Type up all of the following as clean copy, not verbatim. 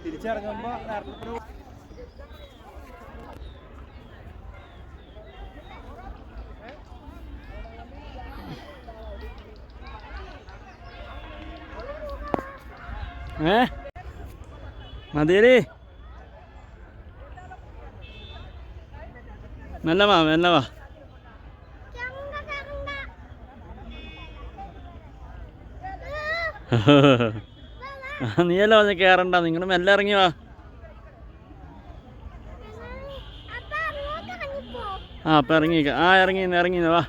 തിരിച്ചിറങ്ങുമ്പോ മതിയേ മെല്ലെ വാ നീയല്ലോ പറഞ്ഞ കയറണ്ട, നിങ്ങൾ മെല്ലെ ഇറങ്ങി വാ. അപ്പം ഇറങ്ങി വാ.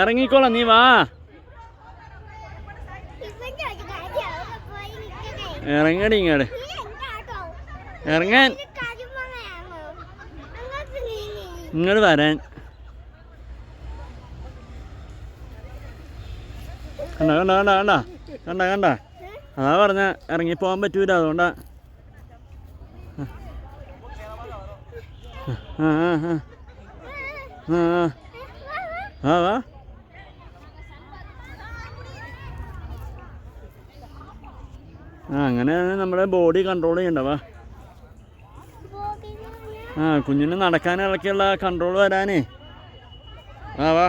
ഇറങ്ങിക്കോളാം, നീ വാ. ഇറങ്ങടി ഇങ്ങോട്ട്, ഇറങ്ങാൻ ഇങ്ങോട്ട് വരാൻ. കണ്ട അതാ പറഞ്ഞ ഇറങ്ങിപ്പോകാൻ പറ്റൂല, അതുകൊണ്ടാ. വാ അങ്ങനെയാണ് നമ്മുടെ ബോഡി കൺട്രോൾ ചെയ്യണ്ടവാ. കുഞ്ഞിന് നടക്കാനിളക്കിയുള്ള കൺട്രോൾ വരാനേ. വാ